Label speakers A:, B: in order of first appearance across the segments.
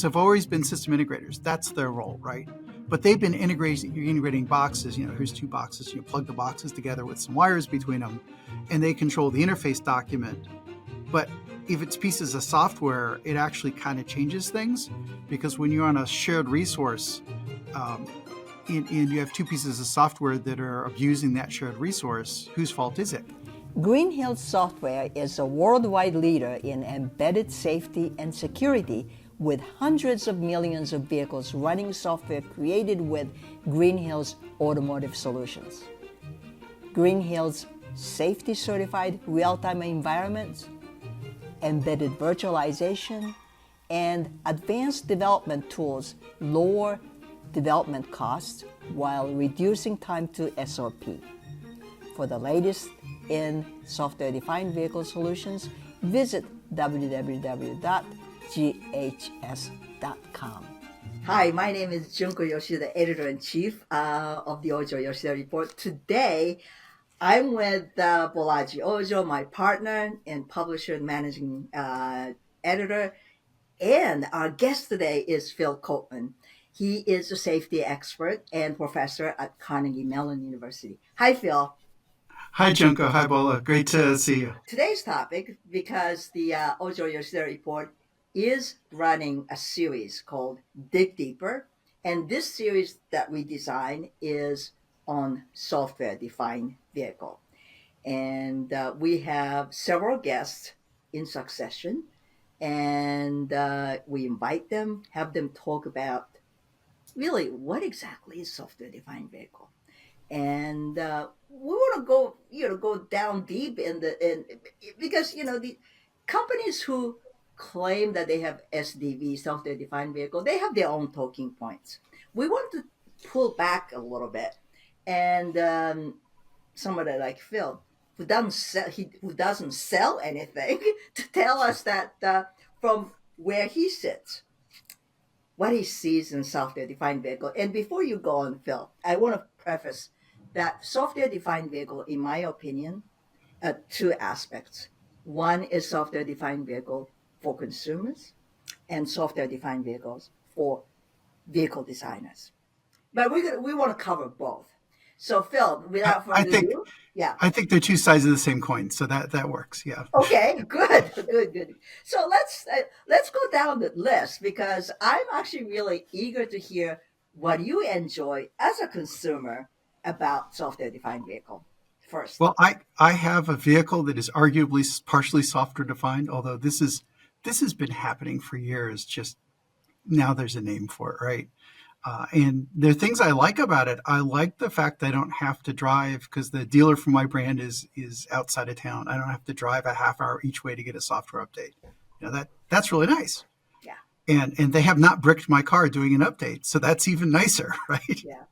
A: have always been system integrators. That's their role, right? But they've been integrating boxes. Here's two boxes. You plug the boxes together with some wires between them, and they control the interface document. But if it's pieces of software, it actually kind of changes things, because when you're on a shared resource, and you have two pieces of software that are abusing that shared resource, whose fault is it?
B: Green Hills Software is a worldwide leader in embedded safety and security, with hundreds of millions of vehicles running software created with Green Hills Automotive Solutions. Green Hills safety certified real-time environments, embedded virtualization, and advanced development tools lower development costs while reducing time to SOP. For the latest in software-defined vehicle solutions, visit www.ghs.com.
C: Hi, my name is Junko Yoshida, editor-in-chief of the Ojo-yoshida Report. Today, I'm with Bolaji Ojo, my partner and publisher and managing editor. And our guest today is Phil Koopman. He is a safety expert and professor at Carnegie Mellon University. Hi, Phil.
A: Hi, Junko. Hi, Bola. Great to see you.
C: Today's topic, because the Ojo-yoshida Report is running a series called Dig Deeper. And this series that we design is on software-defined vehicle. And we have several guests in succession. And we invite them, have them talk about really what exactly is software-defined vehicle. And we want to go down deep because the companies who claim that they have SDV, software-defined vehicle, they have their own talking points. We want to pull back a little bit, and somebody like Phil, who doesn't sell anything, to tell us that from where he sits, what he sees in software-defined vehicle. And before you go on, Phil, I want to preface that software-defined vehicle, in my opinion, two aspects. One is software-defined vehicle for consumers, and software-defined vehicles for vehicle designers. But we want to cover both. So, Phil, without further ado,
A: I think they're two sides of the same coin, so that works. Yeah.
C: Okay, good. So let's go down the list, because I'm actually really eager to hear what you enjoy as a consumer about software-defined vehicle first.
A: Well, I have a vehicle that is arguably partially software-defined, although this has been happening for years. Just now, there's a name for it, right? And there are things I like about it. I like the fact that I don't have to drive, because the dealer for my brand is outside of town. I don't have to drive a half hour each way to get a software update. That's really nice.
C: Yeah.
A: And they have not bricked my car doing an update, so that's even nicer, right?
C: Yeah.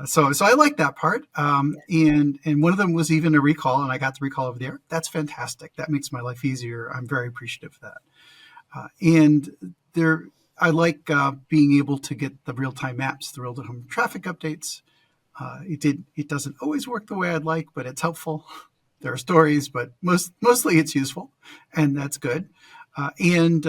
A: So I like that part. And one of them was even a recall, and I got the recall over there. That's fantastic. That makes my life easier. I'm very appreciative of that. I like being able to get the real-time maps, the real-time traffic updates. It doesn't always work the way I'd like, but it's helpful. There are stories, but mostly it's useful, and that's good. And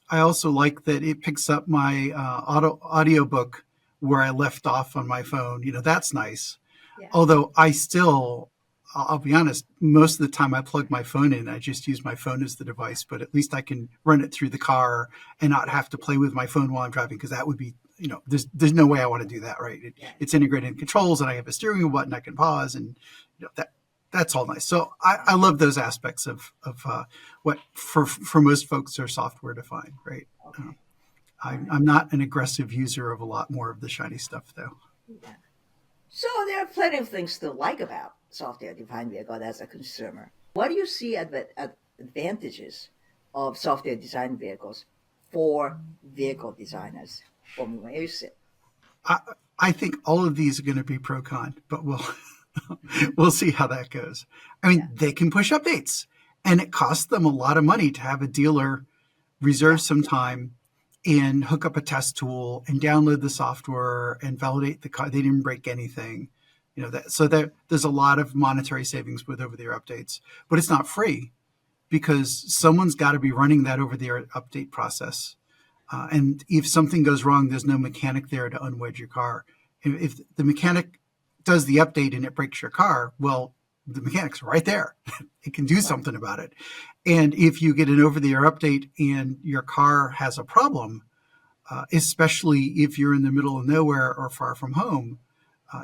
A: I also like that it picks up my audiobook where I left off on my phone. That's nice.
C: Yeah.
A: Although I'll be honest, most of the time I plug my phone in. I just use my phone as the device, but at least I can run it through the car and not have to play with my phone while I'm driving, because that would be, there's no way I want to do that, right? It's integrated in controls, and I have a steering wheel button I can pause, and that's all nice. So I love those aspects of what for most folks are software defined, right?
C: Okay.
A: I'm not an aggressive user of a lot more of the shiny stuff, though.
C: Yeah. So there are plenty of things to like about software-defined vehicle as a consumer. What do you see as the advantages of software-defined vehicles for vehicle designers from where you sit?
A: I think all of these are going to be pro-con, but we'll see how that goes. I mean, They can push updates, and it costs them a lot of money to have a dealer reserve some time and hook up a test tool and download the software and validate the car. They didn't break anything. There's a lot of monetary savings with over-the-air updates, but it's not free, because someone's got to be running that over-the-air update process. And if something goes wrong, there's no mechanic there to unwedge your car. If the mechanic does the update and it breaks your car, well, the mechanic's right there. It can do something about it. And if you get an over-the-air update and your car has a problem, especially if you're in the middle of nowhere or far from home,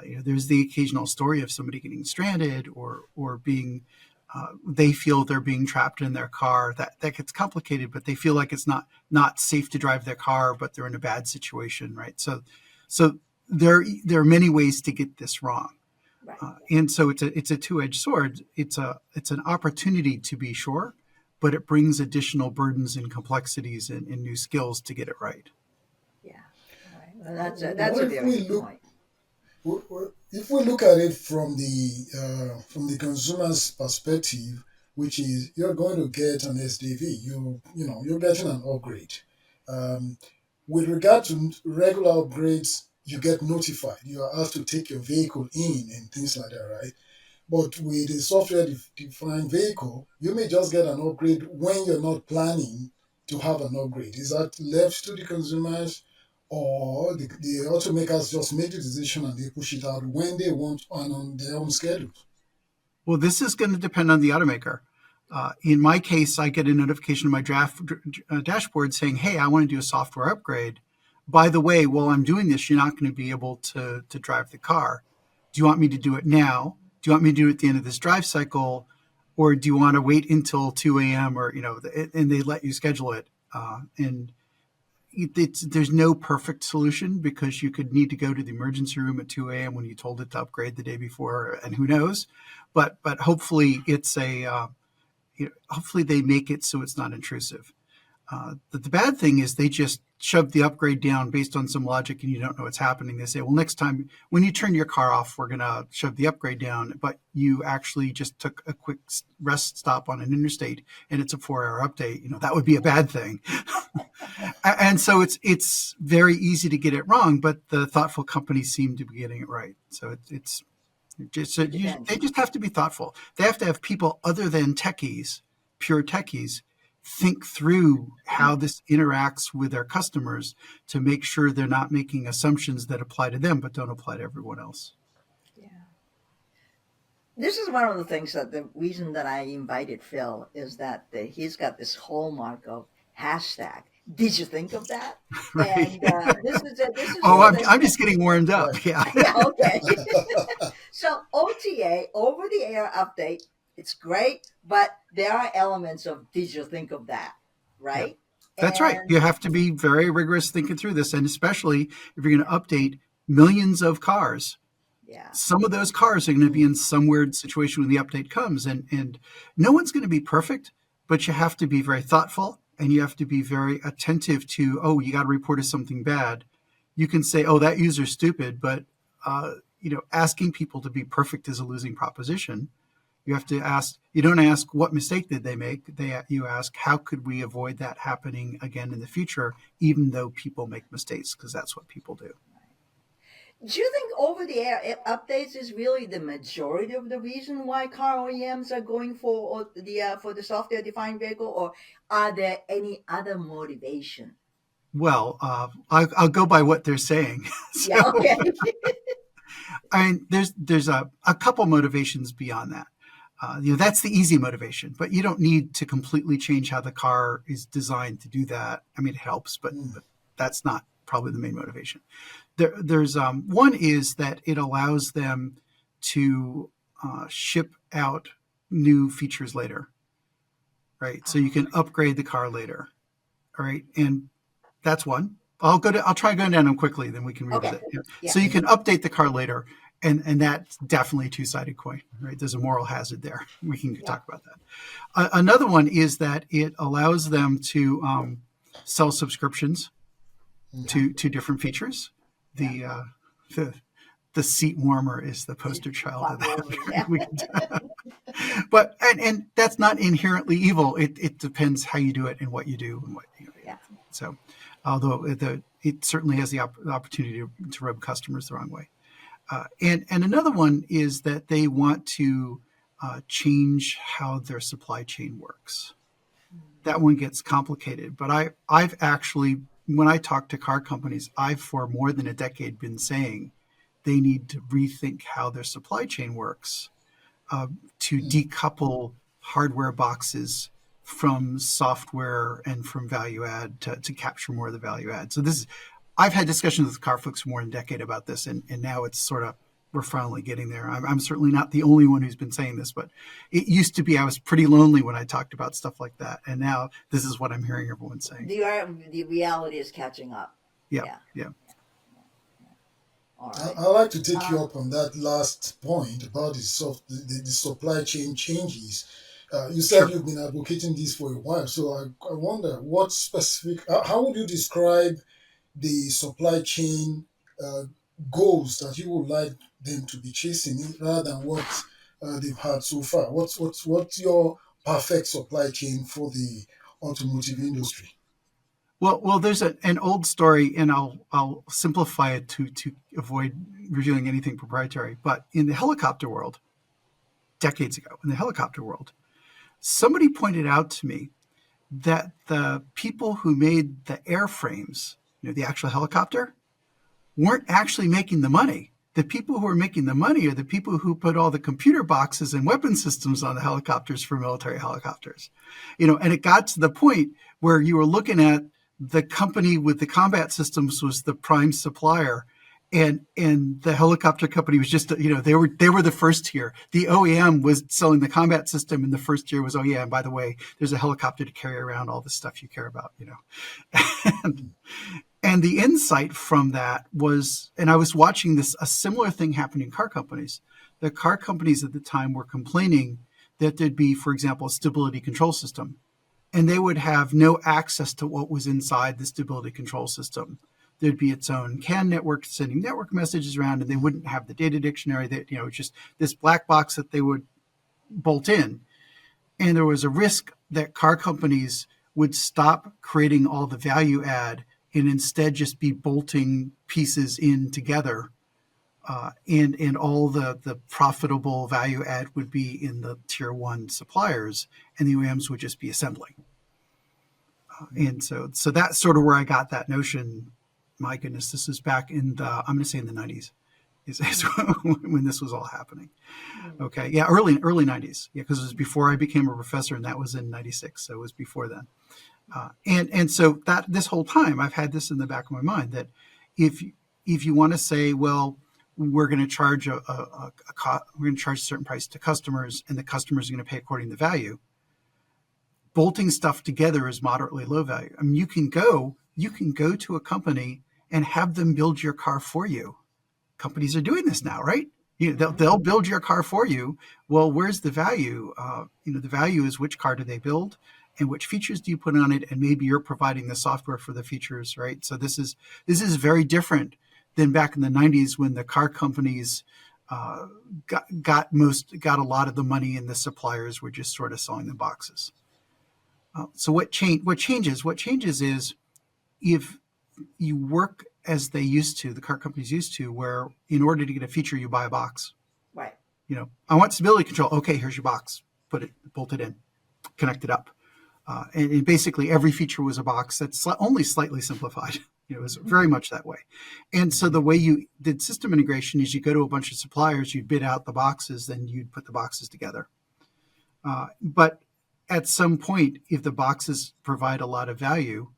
A: there's the occasional story of somebody getting stranded or being they feel they're being trapped in their car. That gets complicated, but they feel like it's not safe to drive their car, but they're in a bad situation, right? So there are many ways to get this wrong,
C: Right.
A: and so it's a two-edged sword. It's an opportunity to be sure, but it brings additional burdens and complexities and new skills to get it right.
C: Yeah. All right. Well, that's a
D: What if
C: very
D: we
C: good
D: look
C: point.
D: if we look at it from the consumer's perspective, which is you're going to get an SDV, you're getting an upgrade. Um, with regard to regular upgrades, you get notified. You are asked to take your vehicle in and things like that, right? But with a software-defined vehicle, you may just get an upgrade when you're not planning to have an upgrade. Is that left to the consumers, or the automakers just make the decision and they push it out when they want and on their own schedule?
A: Well, this is going to depend on the automaker. In my case, I get a notification on my dashboard saying, "Hey, I want to do a software upgrade. By the way, while I'm doing this, you're not going to be able to drive the car. Do you want me to do it now? Do you want me to do it at the end of this drive cycle, or do you want to wait until 2 a.m. or and they let you schedule it? And there's no perfect solution because you could need to go to the emergency room at 2 a.m. when you told it to upgrade the day before, and who knows? But hopefully it's hopefully they make it so it's not intrusive. The bad thing is they just shove the upgrade down based on some logic and you don't know what's happening. They say, well, next time when you turn your car off, we're going to shove the upgrade down, but you actually just took a quick rest stop on an interstate and it's a 4-hour update. That would be a bad thing. And so it's very easy to get it wrong, but the thoughtful companies seem to be getting it right. So they just have to be thoughtful. They have to have people other than techies, pure techies, think through how this interacts with their customers to make sure they're not making assumptions that apply to them but don't apply to everyone else.
C: Yeah. This is one of the things that the reason that I invited Phil is that he's got this hallmark of hashtag. Did you think of that?
A: Right.
C: And this is
A: I'm just getting warmed up. Yeah.
C: Yeah. Okay. So OTA, over the air update, it's great, but there are elements of did you think of that, right?
A: That's right. You have to be very rigorous thinking through this, and especially if you're going to update millions of cars.
C: Yeah.
A: Some of those cars are going to be in some weird situation when the update comes, and no one's going to be perfect, but you have to be very thoughtful and you have to be very attentive to, you got to report us something bad. You can say, that user's stupid, but asking people to be perfect is a losing proposition. You have to ask, you don't ask what mistake did they make. You ask, how could we avoid that happening again in the future, even though people make mistakes, because that's what people do.
C: Do you think over-the-air updates is really the majority of the reason why car OEMs are going for the software-defined vehicle, or are there any other motivation?
A: Well, I'll go by what they're saying.
C: Yeah, okay.
A: I mean, there's a couple motivations beyond that. That's the easy motivation, but you don't need to completely change how the car is designed to do that. I mean, it helps, but that's not probably the main motivation. There's one is that it allows them to ship out new features later, right? So you can upgrade the car later, all right? And that's one. I'll try going down them quickly, then we can revisit.
C: Okay. Yeah.
A: So you can update the car later, and that's definitely a two-sided coin, right? There's a moral hazard there. We can talk about that. Another one is that it allows them to sell subscriptions to different features. The seat warmer is the poster child of that. But and that's not inherently evil. It depends how you do it and what you do and what.
C: Yeah.
A: So, although it certainly has the opportunity to rub customers the wrong way. And another one is that they want to change how their supply chain works. That one gets complicated, but I've actually when I talk to car companies, I've for more than a decade been saying they need to rethink how their supply chain works, to decouple hardware boxes from software and from value add to capture more of the value add. So I've had discussions with car folks for more than a decade about this, and now it's sort of, we're finally getting there. I'm certainly not the only one who's been saying this, but it used to be I was pretty lonely when I talked about stuff like that. And now this is what I'm hearing everyone saying.
C: The reality is catching up.
A: Yeah.
C: All right.
D: I'd like to take you up on that last point about the supply chain changes. You said you've been advocating this for a while, so I wonder what specific, how would you describe the supply chain goals that you would like them to be chasing rather than what they've had so far? What's your perfect supply chain for the automotive industry?
A: Well, there's an old story, and I'll simplify it to avoid revealing anything proprietary. But in the helicopter world, decades ago, somebody pointed out to me that the people who made the airframes, the actual helicopter, weren't actually making the money. The people who are making the money are the people who put all the computer boxes and weapon systems on the helicopters for military helicopters. And it got to the point where you were looking at the company with the combat systems was the prime supplier, and the helicopter company was just, they were the first tier. The OEM was selling the combat system, and the first tier was, oh yeah, and by the way, there's a helicopter to carry around all the stuff you care about, And the insight from that was, and I was watching a similar thing happen in car companies. The car companies at the time were complaining that there'd be, for example, a stability control system, and they would have no access to what was inside the stability control system. There'd be its own CAN network sending network messages around, and they wouldn't have the data dictionary. That just this black box that they would bolt in. And there was a risk that car companies would stop creating all the value add and instead just be bolting pieces in together. And all the profitable value add would be in the tier one suppliers, and the OEMs would just be assembling. And so that's sort of where I got that notion. My goodness, this was back in I'm going to say in the 90s is when this was all happening. Okay, yeah, early 90s. Yeah, because it was before I became a professor, and that was in 96, so it was before then. And so that this whole time I've had this in the back of my mind that if you want to say, well, we're going to charge we're going to charge a certain price to customers, and the customers are going to pay according to value. Bolting stuff together is moderately low value. I mean, you can go to a company and have them build your car for you. Companies are doing this now, right? They'll build your car for you. Well, where's the value? The value is which car do they build, and which features do you put on it, and maybe you're providing the software for the features, right? So this is very different than back in the 90s when the car companies got a lot of the money, and the suppliers were just sort of selling the boxes. So what changes? What changes is if you work as they used to, the car companies used to, where in order to get a feature, you buy a box.
C: Right.
A: I want stability control. Okay, here's your box. Bolt it in, connect it up. And basically every feature was a box that's only slightly simplified. It was very much that way. And so the way you did system integration is you go to a bunch of suppliers, you bid out the boxes, then you'd put the boxes together. But at some point, if the boxes provide a lot of value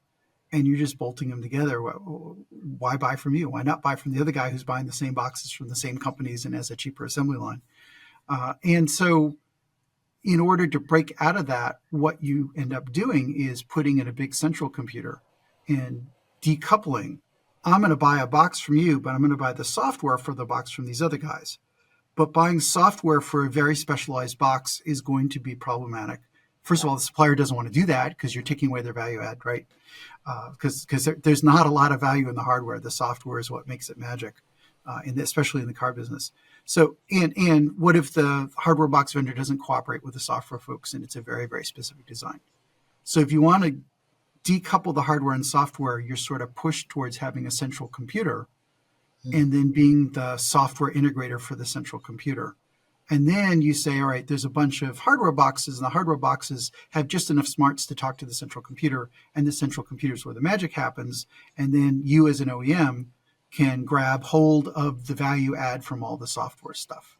A: and you're just bolting them together, why buy from you? Why not buy from the other guy who's buying the same boxes from the same companies and has a cheaper assembly line? And so in order to break out of that, what you end up doing is putting in a big central computer and decoupling. I'm going to buy a box from you, but I'm going to buy the software for the box from these other guys. But buying software for a very specialized box is going to be problematic. First of all, the supplier doesn't want to do that because you're taking away their value add, right? Because there's not a lot of value in the hardware. The software is what makes it magic, especially in the car business. So, and what if the hardware box vendor doesn't cooperate with the software folks and it's a very, very specific design? So if you want to decouple the hardware and software, you're sort of pushed towards having a central computer and then being the software integrator for the central computer. And then you say, all right, there's a bunch of hardware boxes, and the hardware boxes have just enough smarts to talk to the central computer, and the central computer is where the magic happens. And then you as an OEM can grab hold of the value add from all the software stuff.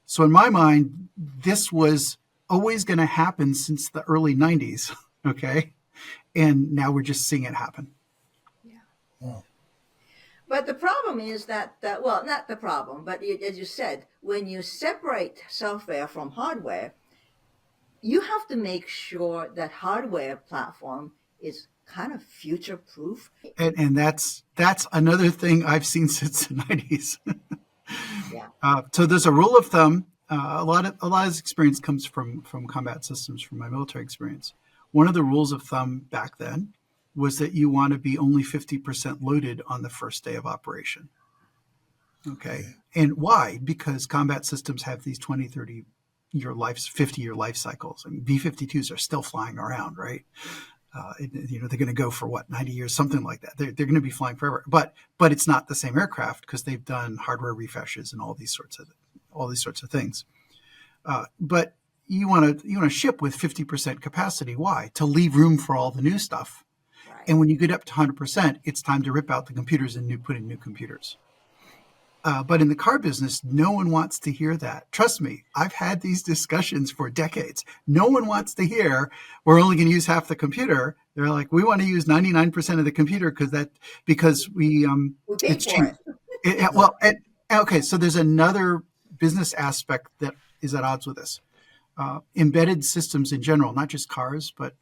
A: So in my mind, this was always going to happen since the early 90s, okay? And now we're just seeing it happen.
D: Wow.
C: But the problem is that, well, not the problem, but as you said, when you separate software from hardware, you have to make sure that hardware platform is kind of future proof.
A: And that's another thing I've seen since the 90s.
C: Yeah.
A: So there's a rule of thumb. A lot of this experience comes from combat systems, from my military experience. One of the rules of thumb back then was that you want to be only 50% loaded on the first day of operation. Okay. And why? Because combat systems have these 20, 30 year lives, 50-year life cycles. I mean, B-52s are still flying around, right? They're going to go for 90 years, something like that. They're going to be flying forever. But it's not the same aircraft because they've done hardware refreshes and all these sorts of things. But you want to ship with 50% capacity. Why? To leave room for all the new stuff.
C: Right.
A: And when you get up to 100%, it's time to rip out the computers and put in new computers. But in the car business, no one wants to hear that. Trust me, I've had these discussions for decades. No one wants to hear we're only going to use half the computer. They're like, we want to use 99% of the computer because we
C: pay
A: it's
C: for
A: cheap. Okay, so there's another business aspect that is at odds with this. Embedded systems in general, not just cars, but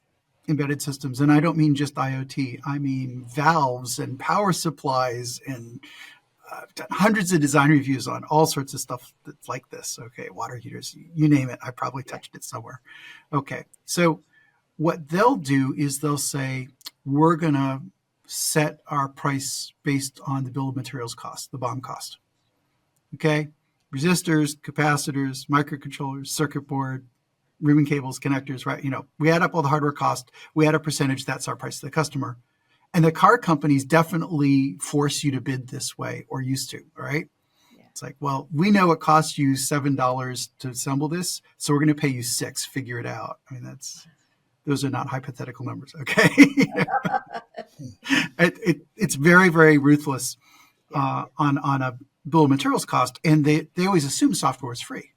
A: embedded systems. And I don't mean just IoT. I mean valves and power supplies and I've done hundreds of design reviews on all sorts of stuff that's like this. Okay, water heaters, you name it. I probably touched it somewhere. Okay, so what they'll do is they'll say, we're going to set our price based on the bill of materials cost, the BOM cost. Okay, resistors, capacitors, microcontrollers, circuit board, ribbon cables, connectors, right? We add up all the hardware cost. We add a percentage. That's our price to the customer. And the car companies definitely force you to bid this way, or used to, right? Yeah. It's like, well, we know it costs you $7 to assemble this, so we're going to pay you $6. Figure it out. I mean, those are not hypothetical numbers, okay? It's very, very ruthless on a bill of materials cost, and they always assume software is free.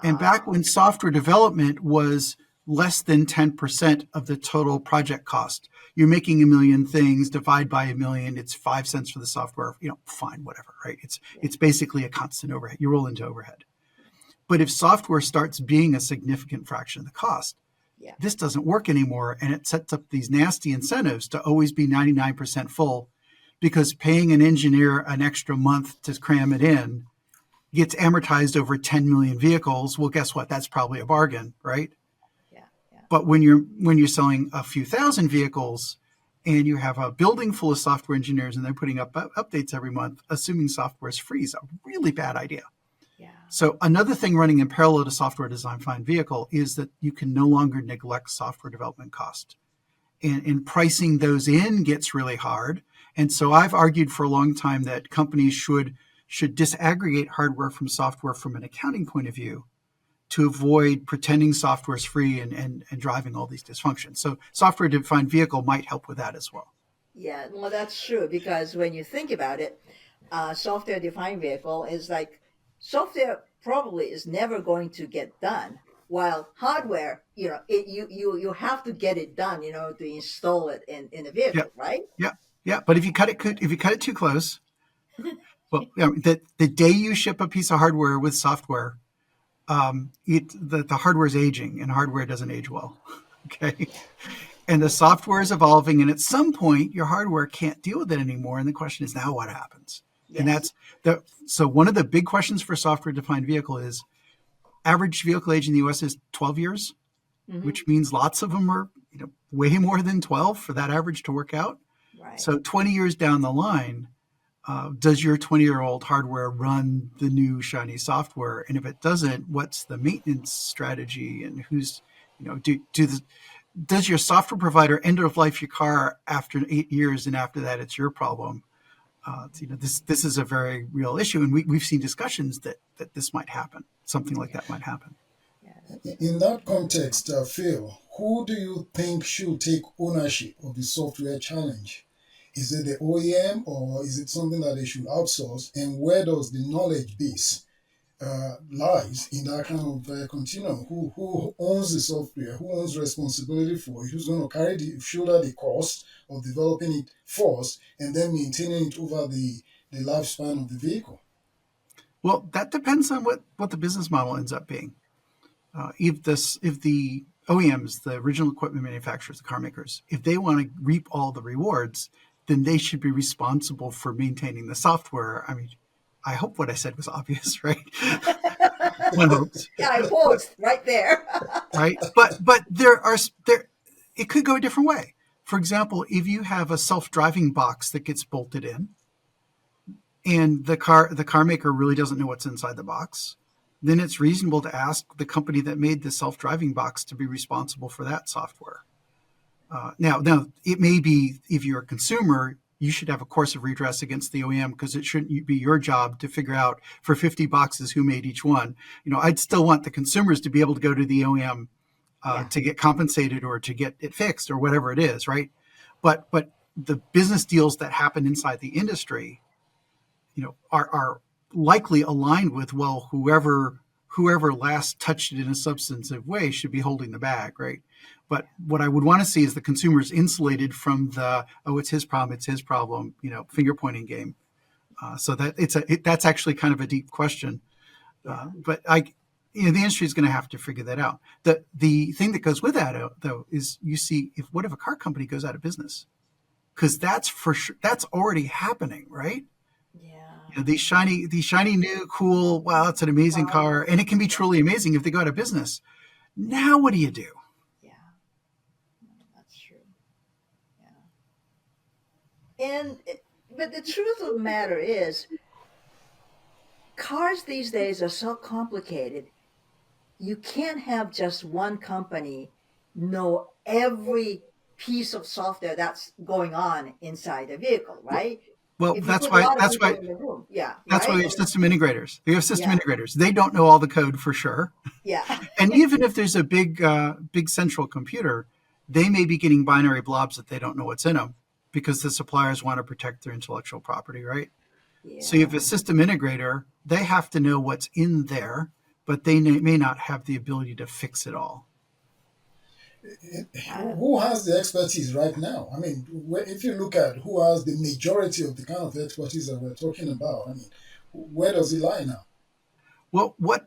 A: And back when software development was less than 10% of the total project cost, you're making 1 million things, divide by 1 million, it's 5 cents for the software, fine, whatever, right? It's basically a constant overhead. You roll into overhead. But if software starts being a significant fraction of the cost, this doesn't work anymore. And it sets up these nasty incentives to always be 99% full, because paying an engineer an extra month to cram it in gets amortized over 10 million vehicles. Well, guess what? That's probably a bargain, right? But when you're selling a few thousand vehicles and you have a building full of software engineers and they're putting up updates every month, assuming software is free is a really bad idea. Yeah. So another thing running in parallel to software design-defined vehicle is that you can no longer neglect software development cost. And pricing those in gets really hard. And so I've argued for a long time that companies should disaggregate hardware from software from an accounting point of view, to avoid pretending software is free and driving all these dysfunctions. So software-defined vehicle might help with that as well.
C: Yeah, well, that's true, because when you think about it, software-defined vehicle is like software probably is never going to get done, while hardware, you have to get it done, to install it in a vehicle, right?
A: Yeah. But if you cut it too close, well, the day you ship a piece of hardware with software, the hardware is aging, and hardware doesn't age well. Okay. And the software is evolving, and at some point your hardware can't deal with it anymore. And the question is, now what happens? Yes. And so one of the big questions for software defined vehicle is average vehicle age in the US is 12 years, which means lots of them are, way more than 12 for that average to work out. Right. So 20 years down the line, does your 20-year-old hardware run the new shiny software? And if it doesn't, what's the maintenance strategy? And does your software provider end of life your car after 8 years, and after that it's your problem? This is a very real issue, and we've seen discussions that this might happen. Something like that might happen.
D: In that context, Phil, who do you think should take ownership of the software challenge? Is it the OEM or is it something that they should outsource? And where does the knowledge base lies in that kind of continuum? Who owns the software? Who owns responsibility for it? Who's going to shoulder the cost of developing it first and then maintaining it over the lifespan of the vehicle?
A: Well, that depends on what the business model ends up being. If the OEMs, the original equipment manufacturers, the car makers, if they want to reap all the rewards, then they should be responsible for maintaining the software. I mean, I hope what I said was obvious, right? One hopes.
C: Yeah, I paused right there.
A: Right, but it could go a different way. For example, if you have a self-driving box that gets bolted in, and the car maker really doesn't know what's inside the box, then it's reasonable to ask the company that made the self-driving box to be responsible for that software. Now, it may be, if you're a consumer, you should have a course of redress against the OEM because it shouldn't be your job to figure out for 50 boxes who made each one. I'd still want the consumers to be able to go to the OEM to get compensated or to get it fixed or whatever it is, right? But the business deals that happen inside the industry, are likely aligned with, well, whoever last touched it in a substantive way should be holding the bag, right? But what I would want to see is the consumers insulated from the, it's his problem, finger pointing game. So that that's actually kind of a deep question. But the industry is going to have to figure that out. The thing that goes with that, though, is what if a car company goes out of business? Because that's for sure, that's already happening, right? These shiny new cool, wow, it's an amazing car, and it can be truly amazing if they go out of business. Now what do you do?
C: Yeah, that's true. Yeah. But the truth of the matter is, cars these days are so complicated. You can't have just one company know every piece of software that's going on inside the vehicle, right?
A: Well, that's why
C: yeah,
A: that's
C: right?
A: why we have system integrators. We have system integrators. They don't know all the code for sure.
C: Yeah.
A: And even if there's a big central computer, they may be getting binary blobs that they don't know what's in them because the suppliers want to protect their intellectual property, right?
C: Yeah.
A: So you have a system integrator, they have to know what's in there, but they may not have the ability to fix it all.
D: Who has the expertise right now? I mean, if you look at who has the majority of the kind of expertise that we're talking about, I mean, where does it lie now?
A: Well, what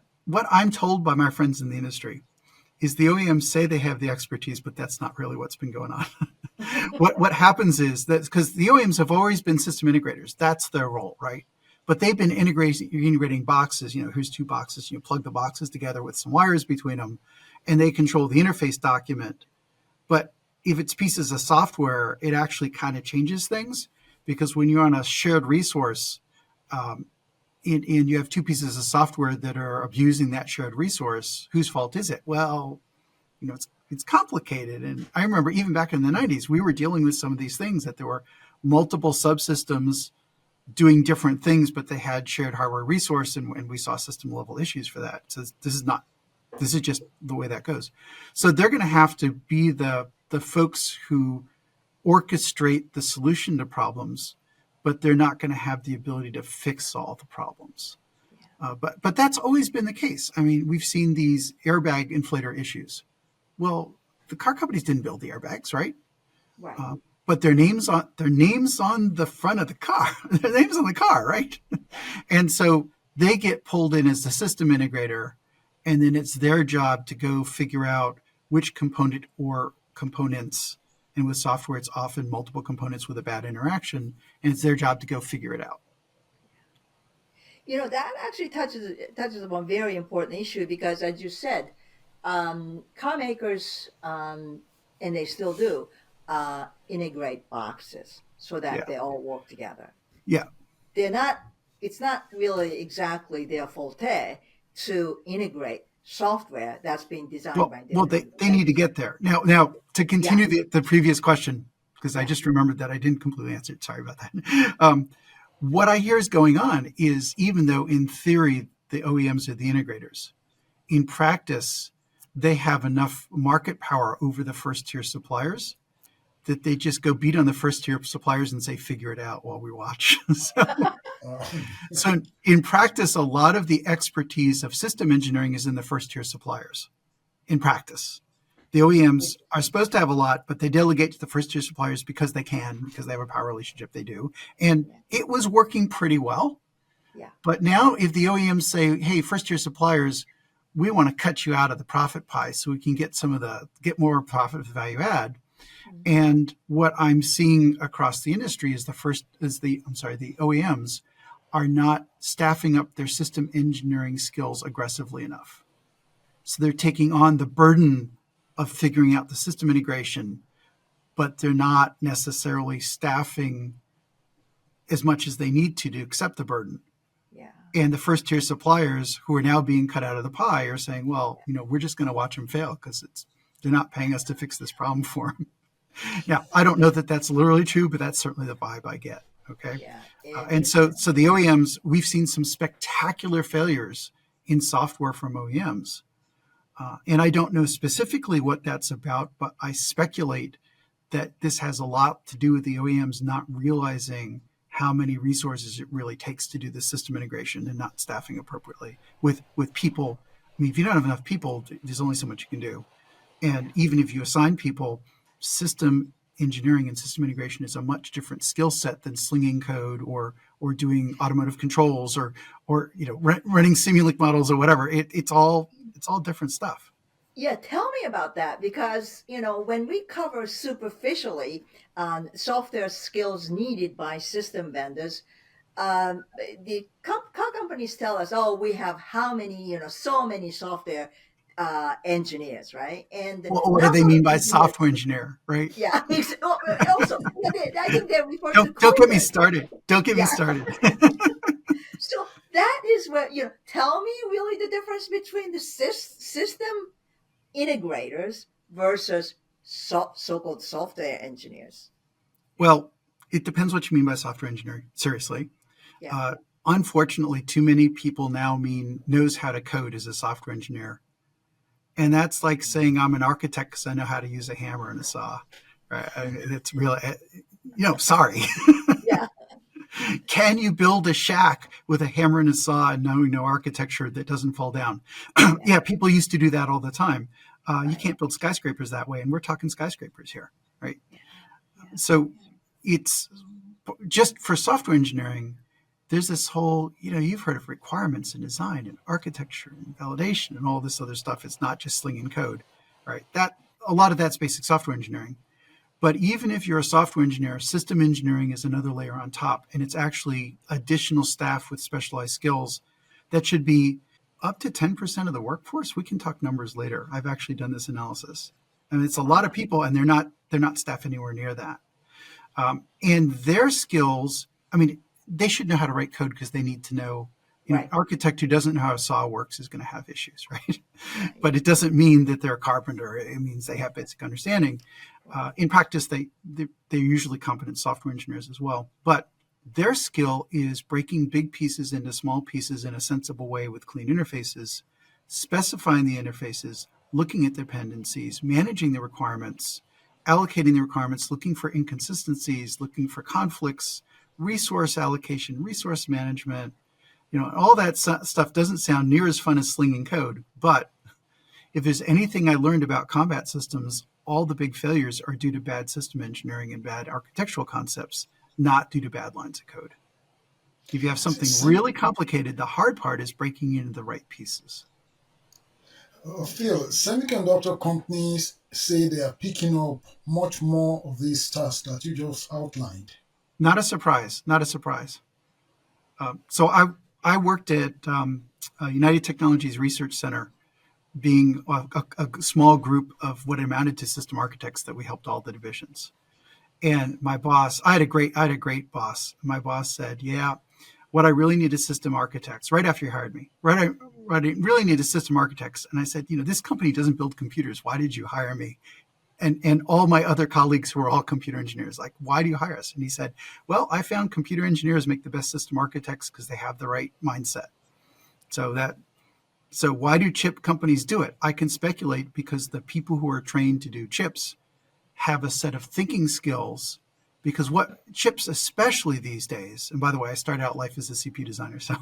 A: I'm told by my friends in the industry is the OEMs say they have the expertise, but that's not really what's been going on. What happens is that because the OEMs have always been system integrators, that's their role, right? But they've been integrating boxes. Here's two boxes. Plug the boxes together with some wires between them, and they control the interface document. But if it's pieces of software, it actually kind of changes things because when you're on a shared resource, and you have two pieces of software that are abusing that shared resource, whose fault is it? Well, it's complicated. And I remember even back in the 90s, we were dealing with some of these things that there were multiple subsystems doing different things, but they had shared hardware resource, and we saw system level issues for that. So this is just the way that goes. So they're going to have to be the folks who orchestrate the solution to problems, but they're not going to have the ability to fix all the problems. But that's always been the case. I mean, we've seen these airbag inflator issues. Well, the car companies didn't build the airbags, right?
C: Right.
A: But their names on the front of the car. Their names on the car, right? And so they get pulled in as the system integrator, and then it's their job to go figure out which component or components. And with software, it's often multiple components with a bad interaction, and it's their job to go figure it out.
C: That actually touches upon a very important issue because, as you said, car makers, and they still do, integrate boxes so that they all work together.
A: Yeah.
C: It's not really exactly their forte to integrate software that's being designed by them.
A: Well, they need to get there. Now to continue the previous question, because I just remembered that I didn't completely answer it. Sorry about that. What I hear is going on is, even though in theory the OEMs are the integrators, in practice, they have enough market power over the first tier suppliers that they just go beat on the first tier suppliers and say, figure it out while we watch.
D: Uh,
A: So in practice, a lot of the expertise of system engineering is in the first tier suppliers. In practice, the OEMs are supposed to have a lot, but they delegate to the first tier suppliers because they can, because they have a power relationship. They do. And it was working pretty well.
C: Yeah.
A: But now if the OEMs say, hey, first tier suppliers, we want to cut you out of the profit pie so we can get get more profit of the value add. And what I'm seeing across the industry is the OEMs are not staffing up their system engineering skills aggressively enough. So they're taking on the burden of figuring out the system integration, but they're not necessarily staffing as much as they need to accept the burden.
C: Yeah.
A: And the first tier suppliers who are now being cut out of the pie are saying, well, we're just going to watch them fail because they're not paying us to fix this problem for them. Now, I don't know that that's literally true, but that's certainly the vibe I get. Okay.
C: Yeah.
A: And so the OEMs, we've seen some spectacular failures in software from OEMs. And I don't know specifically what that's about, but I speculate that this has a lot to do with the OEMs not realizing how many resources it really takes to do the system integration and not staffing appropriately with people. I mean, if you don't have enough people, there's only so much you can do. And even if you assign people, system engineering and system integration is a much different skill set than slinging code or doing automotive controls or running Simulink models or whatever. It's all different stuff.
C: Yeah, tell me about that because, when we cover superficially software skills needed by system vendors, the car companies tell us, oh, we have how many, so many software engineers, right? And
A: Well, what do they mean by software engineer, right?
C: Yeah, also, I think they refer to
A: Don't get me
C: coders.
A: started. Don't get me
C: Yeah.
A: started.
C: So that is where, tell me really the difference between the system integrators versus so-called software engineers.
A: Well, it depends what you mean by software engineering. Seriously.
C: Yeah.
A: Unfortunately, too many people now knows how to code as a software engineer. And that's like saying I'm an architect because I know how to use a hammer and a saw. Right? It's really, sorry.
C: Yeah.
A: Can you build a shack with a hammer and a saw and knowing no architecture that doesn't fall down? Yeah, people used to do that all the time. You can't build skyscrapers that way, and we're talking skyscrapers here, right? So it's just for software engineering, there's this whole, you've heard of requirements and design and architecture and validation and all this other stuff. It's not just slinging code, right? A lot of that's basic software engineering. But even if you're a software engineer, system engineering is another layer on top. And it's actually additional staff with specialized skills that should be up to 10% of the workforce. We can talk numbers later. I've actually done this analysis. And it's a lot of people, and they're not staffed anywhere near that. And their skills, they should know how to write code because they need to know. An architect who doesn't know how a saw works is going to have issues, right? But it doesn't mean that they're a carpenter. It means they have basic understanding. In practice, they're usually competent software engineers as well. But their skill is breaking big pieces into small pieces in a sensible way with clean interfaces, specifying the interfaces, looking at dependencies, managing the requirements, allocating the requirements, looking for inconsistencies, looking for conflicts, resource allocation, resource management. All that stuff doesn't sound near as fun as slinging code. But if there's anything I learned about combat systems, all the big failures are due to bad system engineering and bad architectural concepts, not due to bad lines of code. If you have something really complicated, the hard part is breaking into the right pieces.
D: Phil, semiconductor companies say they are picking up much more of these tasks that you just outlined.
A: Not a surprise. So I worked at United Technologies Research Center, being a small group of what amounted to system architects that we helped all the divisions. And my boss, I had a great boss. My boss said, "Yeah, what I really need is system architects." Right after he hired me, I really need is system architects. And I said, "This company doesn't build computers. Why did you hire me?" And all my other colleagues who were all computer engineers, like, why do you hire us? And he said, well, I found computer engineers make the best system architects because they have the right mindset. So why do chip companies do it? I can speculate because the people who are trained to do chips have a set of thinking skills, because what chips, especially these days, and by the way, I started out life as a CPU designer, so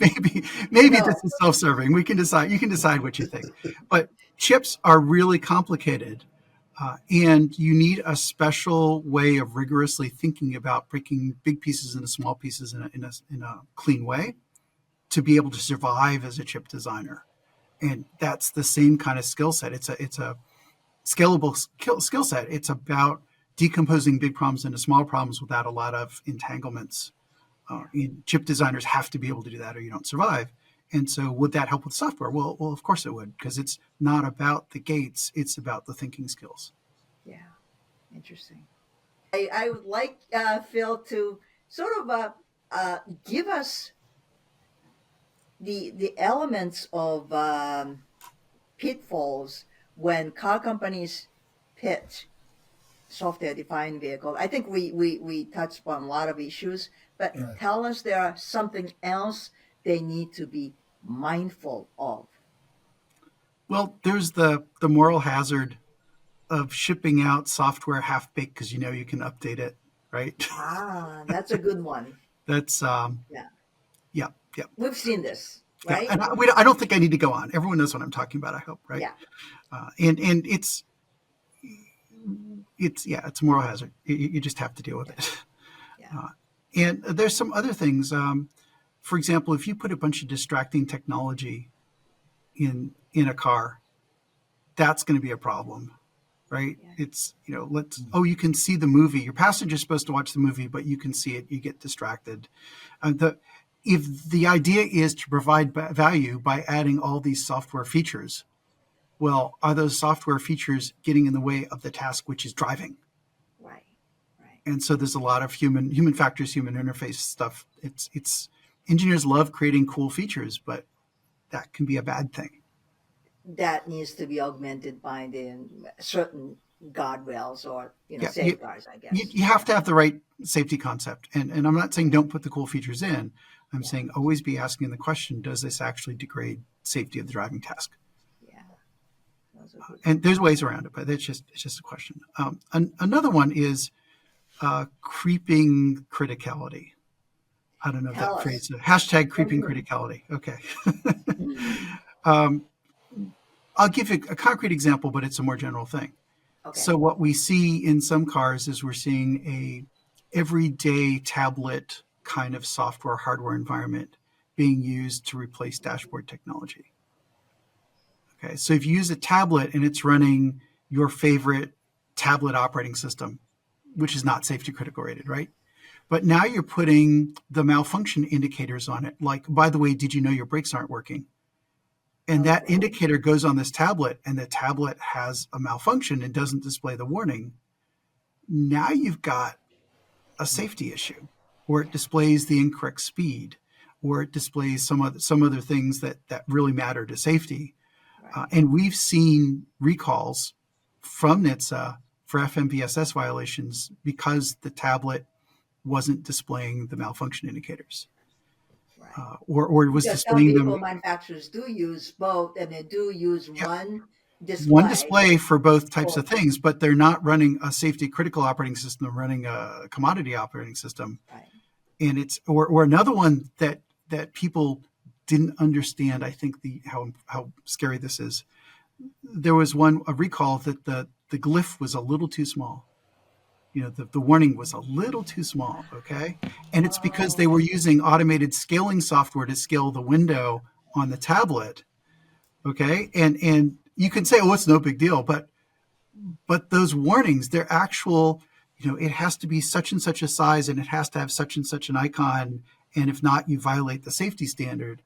A: maybe
C: No.
A: this is self-serving. You can decide what you think. But chips are really complicated, and you need a special way of rigorously thinking about breaking big pieces into small pieces in a clean way to be able to survive as a chip designer. And that's the same kind of skill set. It's a scalable skill set. It's about decomposing big problems into small problems without a lot of entanglements. Chip designers have to be able to do that or you don't survive. And so would that help with software? Well, of course it would, because it's not about the gates. It's about the thinking skills.
C: Yeah, interesting. I would like Phil to sort of give us the elements of pitfalls when car companies pitch software-defined vehicle. I think we touched upon a lot of issues, but
D: Right.
C: tell us there are something else they need to be mindful of.
A: Well, there's the moral hazard of shipping out software half-baked because you know you can update it, right?
C: That's a good one.
A: That's
C: Yeah,
A: yeah.
C: we've seen this,
A: Yeah,
C: right?
A: and I don't think I need to go on. Everyone knows what I'm talking about, I hope, right?
C: Yeah.
A: And it's a moral hazard. You just have to deal with it.
C: Yeah.
A: And there's some other things. For example, if you put a bunch of distracting technology in a car, that's going to be a problem, right?
C: Yeah.
A: It's, you can see the movie. Your passenger's supposed to watch the movie, but you can see it. You get distracted. If the idea is to provide value by adding all these software features, well, are those software features getting in the way of the task, which is driving?
C: Right.
A: And so there's a lot of human factors, human interface stuff. It's engineers love creating cool features, but that can be a bad thing.
C: That needs to be augmented by the certain guardrails or
A: Yeah,
C: safeguards, I guess.
A: You have to have the right safety concept. And I'm not saying don't put the cool features in. I'm saying always be asking the question, does this actually degrade safety of the driving task?
C: Yeah. Those are good.
A: And there's ways around it, but it's just a question. Another one is creeping criticality. I don't know if
C: Tell
A: that
C: us.
A: phrase. Hashtag creeping
C: Okay.
A: criticality. Okay. I'll give you a concrete example, but it's a more general thing.
C: Okay.
A: So what we see in some cars is we're seeing a everyday tablet kind of software hardware environment being used to replace dashboard technology. Okay, so if you use a tablet and it's running your favorite tablet operating system, which is not safety critical rated, right? But now you're putting the malfunction indicators on it. Like, by the way, did you know your brakes aren't working? And that indicator goes on this tablet and the tablet has a malfunction and doesn't display the warning. Now you've got a safety issue, or it displays the incorrect speed, or it displays some other things that really matter to safety.
C: Right.
A: And we've seen recalls from NHTSA for FMVSS violations because the tablet wasn't displaying the malfunction indicators,
C: Right.
A: or it was
C: Some
A: displaying
C: vehicle
A: them
C: manufacturers do use both, and they do use one display.
A: one display for both types of things, but they're not running a safety critical operating system. They're running a commodity operating system.
C: Right.
A: And it's or another one that people didn't understand. I think how scary this is. There was a recall that the glyph was a little too small. The warning was a little too small. Okay, and it's because they were using automated scaling software to scale the window on the tablet. Okay, and you can say, oh, it's no big deal, but those warnings, they're actual. It has to be such and such a size, and it has to have such and such an icon, and if not, you violate the safety standard.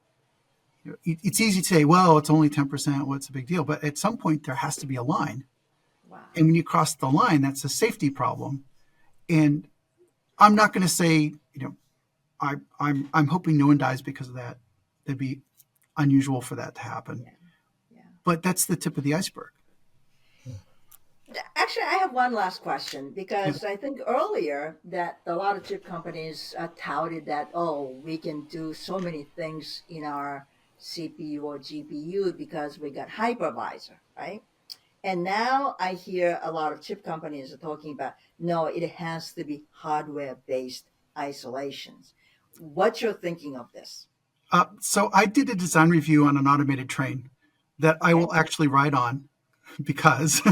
A: It's easy to say, well, it's only 10%. What's the big deal? But at some point, there has to be a line.
C: Wow.
A: And when you cross the line, that's a safety problem. And I'm not going to say, I'm hoping no one dies because of that. It'd be unusual for that to happen.
C: Yeah.
A: But that's the tip of the iceberg.
C: actually, I have one last question because I think earlier that a lot of chip companies touted that, oh, we can do so many things in our CPU or GPU because we got hypervisor, right? And now I hear a lot of chip companies are talking about, no, it has to be hardware-based isolations. What's your thinking of this?
A: So I did a design review on an automated train that I
C: Okay.
A: will actually ride on because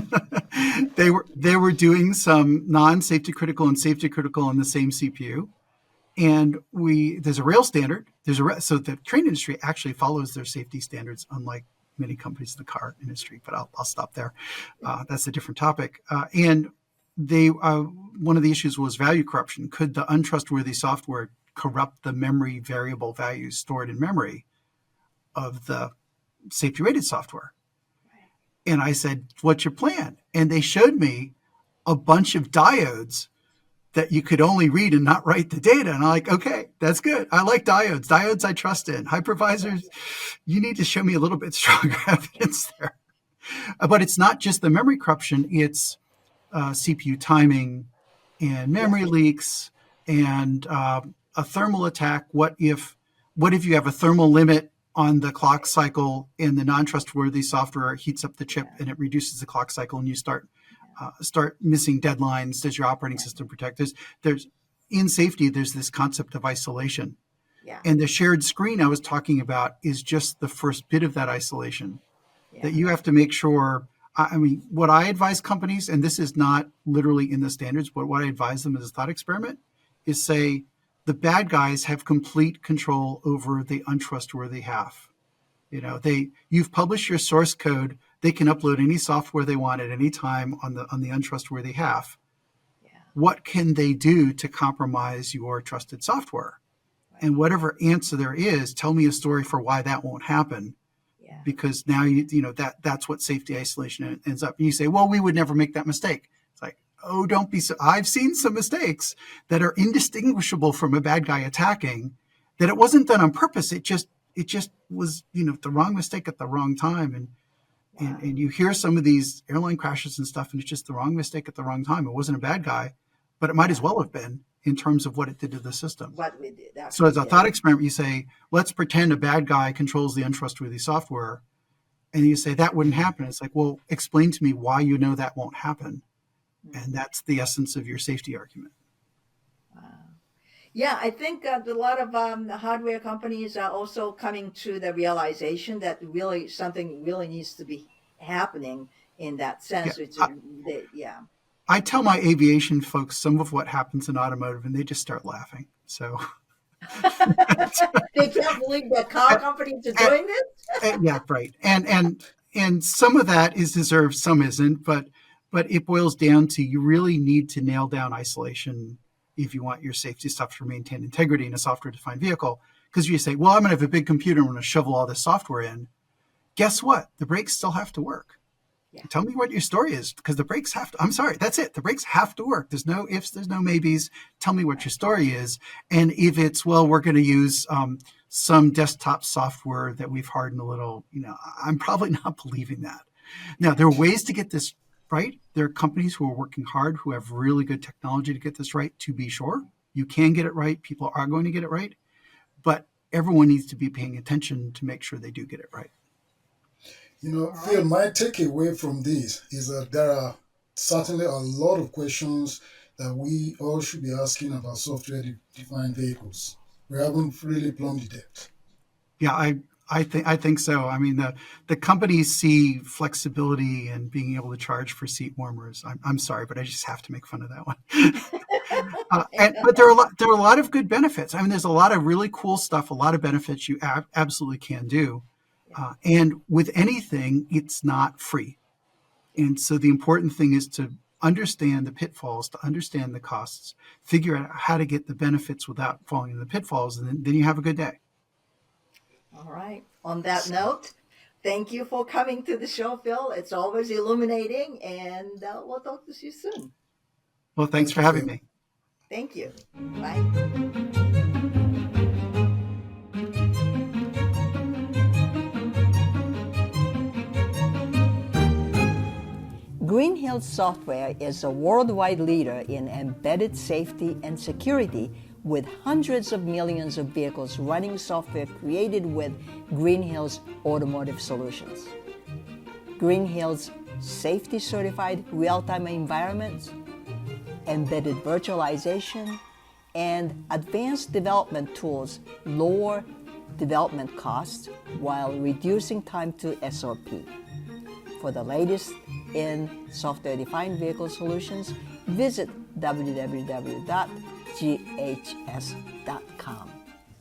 A: they were doing some non-safety critical and safety critical on the same CPU. And there's a rail standard. So the train industry actually follows their safety standards, unlike many companies in the car industry. But I'll stop there. That's a different topic. And one of the issues was value corruption. Could the untrustworthy software corrupt the memory variable values stored in memory of the safety rated software? And I said, "What's your plan?" And they showed me a bunch of diodes that you could only read and not write the data. And I'm like, okay, that's good. I like diodes. Diodes I trust in. Hypervisors, you need to show me a little bit stronger evidence there. But it's not just the memory corruption. It's CPU timing and memory leaks and a thermal attack. What if you have a thermal limit on the clock cycle and the non-trustworthy software heats up the chip and it reduces the clock cycle and you start missing deadlines? Does your operating system protect? There's in safety, there's this concept of isolation.
C: Yeah.
A: And the shared screen I was talking about is just the first bit of that isolation that you have to make sure. I mean, what I advise companies, and this is not literally in the standards, but what I advise them as a thought experiment is say the bad guys have complete control over the untrustworthy half. You've published your source code. They can upload any software they want at any time on the untrustworthy half.
C: Yeah.
A: What can they do to compromise your trusted software?
C: Right.
A: And whatever answer there is, tell me a story for why that won't happen.
C: Yeah.
A: Because now that's what safety isolation ends up. And you say, well, we would never make that mistake. It's like, oh, don't be so. I've seen some mistakes that are indistinguishable from a bad guy attacking. That it wasn't done on purpose. It just was the wrong mistake at the wrong time. And you hear some of these airline crashes and stuff, and it's just the wrong mistake at the wrong time. It wasn't a bad guy, but it might as well have been in terms of what it did to the system.
C: What we did.
A: So as a thought experiment, you say, let's pretend a bad guy controls the untrustworthy software. And you say, that wouldn't happen. It's like, well, explain to me why you know that won't happen. And that's the essence of your safety argument.
C: Wow. Yeah, I think a lot of the hardware companies are also coming to the realization that really something really needs to be happening in that sense.
A: Yeah, I tell my aviation folks some of what happens in automotive, and they just start laughing. So
C: they can't believe that car companies are doing this.
A: Yeah, right. And some of that is deserved, some isn't. But it boils down to you really need to nail down isolation if you want your safety stuff to maintain integrity in a software-defined vehicle. Because you say, well, I'm going to have a big computer, I'm going to shovel all this software in. Guess what? The brakes still have to work. Yeah. Tell me what your story is, because the brakes have to. I'm sorry, that's it. The brakes have to work. There's no ifs, there's no maybes. Tell me what your story is. And if it's, well, we're going to use some desktop software that we've hardened a little, I'm probably not believing that. Now, there are ways to get this right. There are companies who are working hard, who have really good technology to get this right, to be sure. You can get it right. People are going to get it right. But everyone needs to be paying attention to make sure they do get it right.
D: Phil, my takeaway from this is that there are certainly a lot of questions that we all should be asking about software-defined vehicles. We haven't really plumbed the depth.
A: Yeah, I think so. I mean, the companies see flexibility and being able to charge for seat warmers. I'm sorry, but I just have to make fun of that one. But there are a lot of good benefits. I mean, there's a lot of really cool stuff, a lot of benefits you absolutely can do. And with anything, it's not free. And so the important thing is to understand the pitfalls, to understand the costs, figure out how to get the benefits without falling into the pitfalls, and then you have a good day.
C: All right. On that note, thank you for coming to the show, Phil. It's always illuminating, and we'll talk to you soon.
A: Well, thanks for having me.
C: Thank you. Bye.
B: Green Hill Hills Software is a worldwide leader in embedded safety and security with hundreds of millions of vehicles running software created with Green Hills Automotive Solutions. Green Hills safety certified real-time environments, embedded virtualization, and advanced development tools lower development costs while reducing time to SOP. For the latest in software-defined vehicle solutions, visit www.ghs.com.